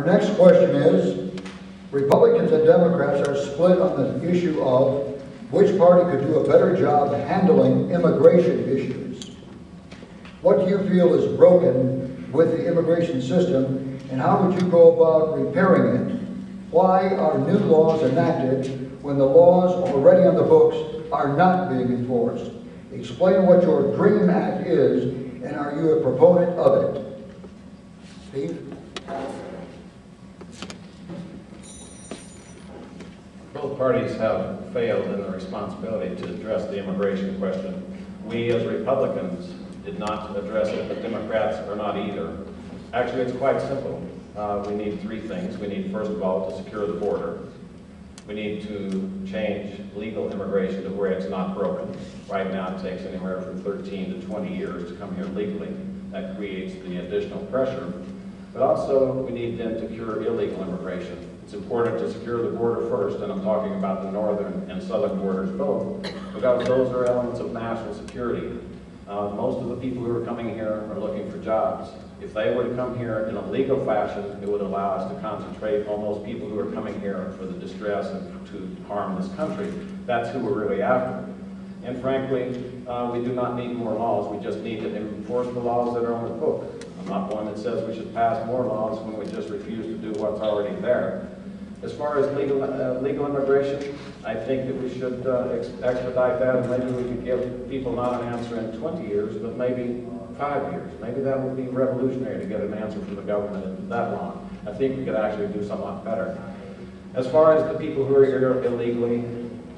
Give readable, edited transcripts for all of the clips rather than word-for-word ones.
Our next question is, Republicans and Democrats are split on the issue of which party could do a better job handling immigration issues. What do you feel is broken with the immigration system, and how would you go about repairing it? Why are new laws enacted when the laws already on the books are not being enforced? Explain what your Dream Act is, and are you a proponent of it? Steve? Both parties have failed in the responsibility to address the immigration question. We as Republicans did not address it, but Democrats are not either. Actually, it's quite simple. We need three things. We need, first of all, to secure the border. We need to change legal immigration to where it's not broken. Right now, it takes anywhere from 13 to 20 years to come here legally. That creates the additional pressure. But also, we need then to cure illegal immigration. It's important to secure the border first, and I'm talking about the northern and southern borders both, because those are elements of national security. Most of the people who are coming here are looking for jobs. If they were to come here in a legal fashion, it would allow us to concentrate on those people who are coming here for the distress and to harm this country. That's who we're really after. And frankly, we do not need more laws. We just need to enforce the laws that are on the book. I'm not one that says we should pass more laws when we just refuse to do what's already there. As far as legal immigration, I think that we should expedite that, and maybe we could give people not an answer in 20 years, but maybe 5 years. Maybe that would be revolutionary to get an answer from the government in that long. I think we could actually do somewhat better. As far as the people who are here illegally,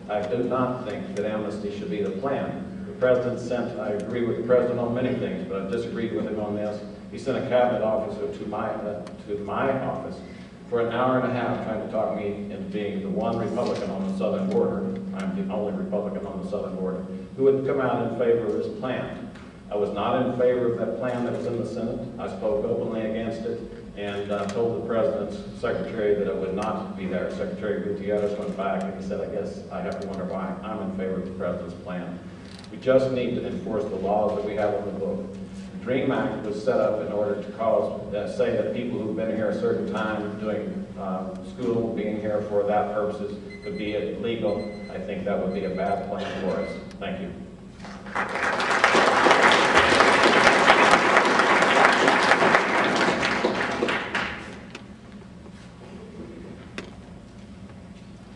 I do not think that amnesty should be the plan. The President sent, I agree with the President on many things, but I disagreed with him on this. He sent a cabinet officer to my office for an hour and a half trying to talk me into being the one Republican on the southern border. I'm the only Republican on the southern border who would come out in favor of this plan. I was not in favor of that plan that was in the Senate. I spoke openly against it and told the President's secretary that it would not be there. Secretary Gutierrez went back and he said, I guess I have to wonder why I'm in favor of the President's plan. We just need to enforce the laws that we have on the book. The Dream Act was set up in order to say that people who've been here a certain time doing school, being here for that purposes, could be illegal. I think that would be a bad plan for us. Thank you.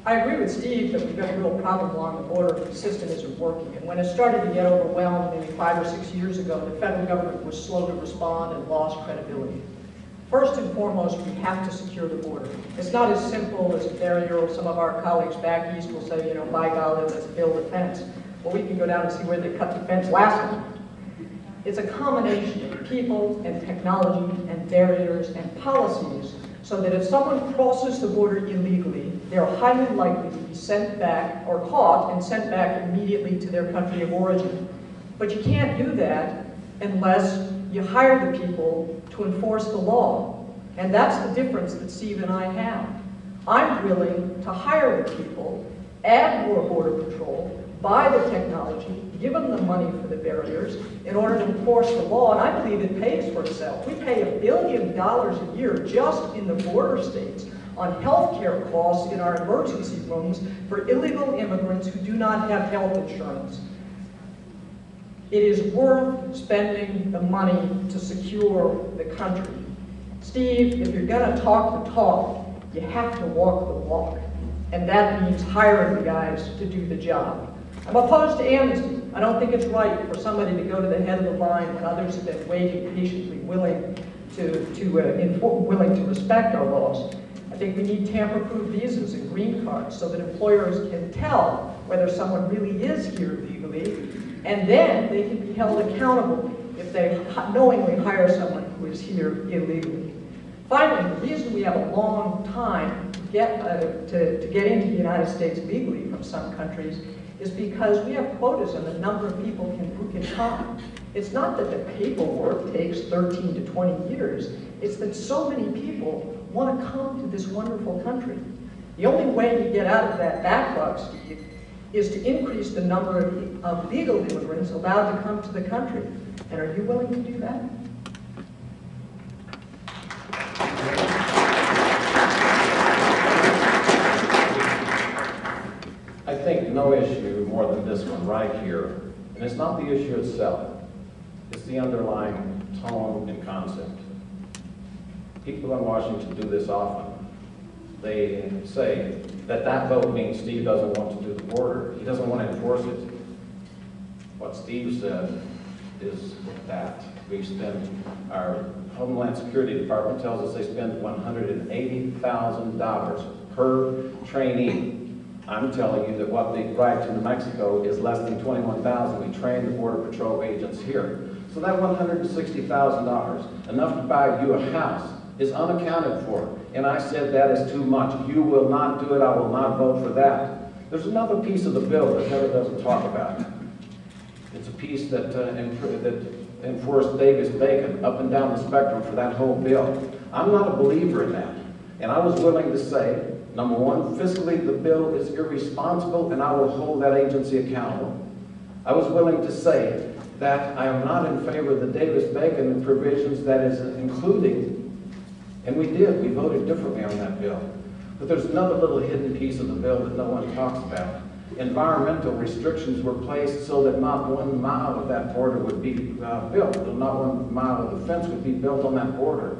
I agree with Steve that we've got a real problem along the border. The system isn't working. And when it started to get overwhelmed maybe 5 or 6 years ago, the federal government was slow to respond and lost credibility. First and foremost, we have to secure the border. It's not as simple as a barrier, or some of our colleagues back east will say, you know, by golly, let's build a fence. Well, we can go down and see where they cut the fence last time. It's a combination of people and technology and barriers and policies, so that if someone crosses the border illegally, they're highly likely to be sent back or caught and sent back immediately to their country of origin. But you can't do that unless you hire the people to enforce the law. And that's the difference that Steve and I have. I'm willing to hire the people, add more border patrol, buy the technology, give them the money for the barriers in order to enforce the law, and I believe it pays for itself. We pay $1 billion a year just in the border states on health care costs in our emergency rooms for illegal immigrants who do not have health insurance. It is worth spending the money to secure the country. Steve, if you're going to talk the talk, you have to walk the walk. And that means hiring the guys to do the job. I'm opposed to amnesty. I don't think it's right for somebody to go to the head of the line when others have been waiting patiently, willing to respect our laws. I think we need tamper-proof visas and green cards so that employers can tell whether someone really is here legally, and then they can be held accountable if they knowingly hire someone who is here illegally. Finally, the reason we have a long time to get into the United States legally from some countries is because we have quotas on the number of people who can come. It's not that the paperwork takes 13 to 20 years. It's that so many people want to come to this wonderful country. The only way to get out of that backlog, Steve, is to increase the number of legal immigrants allowed to come to the country. And are you willing to do that? think no issue more than this one right here, and it's not the issue itself, it's the underlying tone and concept. People in Washington do this often. They say that that vote means Steve doesn't want to do the border, he doesn't want to enforce it. What Steve said is that we spend, our Homeland Security Department tells us they spend $180,000 per trainee. I'm telling you that what they drive to New Mexico is less than $21,000. We train the Border Patrol agents here. So that $160,000, enough to buy you a house, is unaccounted for. And I said that is too much. You will not do it. I will not vote for that. There's another piece of the bill that Heather doesn't talk about. It's a piece that enforced Davis-Bacon up and down the spectrum for that whole bill. I'm not a believer in that. And I was willing to say, number one, fiscally the bill is irresponsible and I will hold that agency accountable. I was willing to say that I am not in favor of the Davis-Bacon provisions that is including, and we voted differently on that bill. But there's another little hidden piece of the bill that no one talks about. Environmental restrictions were placed so that not 1 mile of that border would be built, not 1 mile of the fence would be built on that border.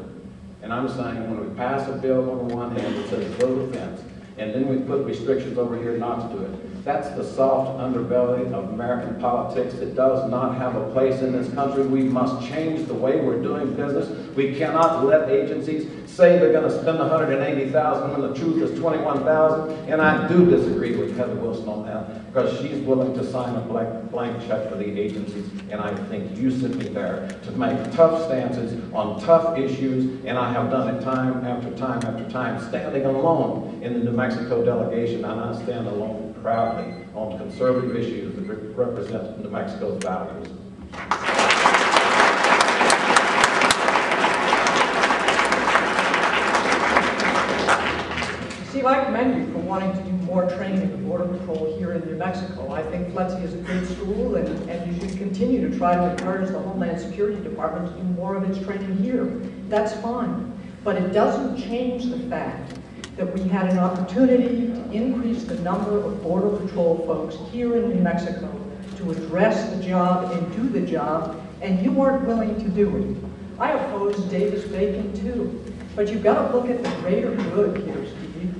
And I'm saying when we pass a bill on the one hand that says build a fence, and then we put restrictions over here not to do it, that's the soft underbelly of American politics. It does not have a place in this country. We must change the way we're doing business. We cannot let agencies say they're going to spend $180,000 when the truth is $21,000. And I do disagree with Heather Wilson on that because she's willing to sign a blank check for the agencies. And I think you sitting there to make tough stances on tough issues, and I have done it time after time after time, standing alone in the New Mexico delegation, and I stand alone proudly on conservative issues that represent New Mexico's values. Steve, I commend you for wanting to do more training of the Border Patrol here in New Mexico. I think FLETC is a good school, and you should continue to try to encourage the Homeland Security Department to do more of its training here. That's fine. But it doesn't change the fact that we had an opportunity to increase the number of Border Patrol folks here in New Mexico to address the job and do the job, and you weren't willing to do it. I oppose Davis-Bacon too, but you've got to look at the greater good here, Steve.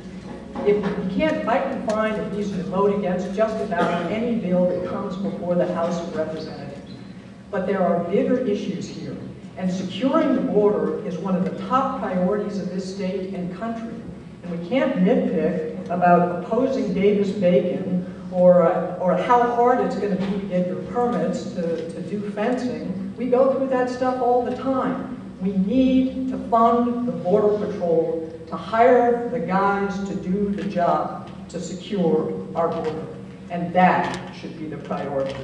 I can find a reason to vote against just about any bill that comes before the House of Representatives. But there are bigger issues here, and securing the border is one of the top priorities of this state and country. And we can't nitpick about opposing Davis-Bacon or how hard it's going to be to get your permits to do fencing. We go through that stuff all the time. We need to fund the Border Patrol to hire the guys to do the job to secure our border. And that should be the priority.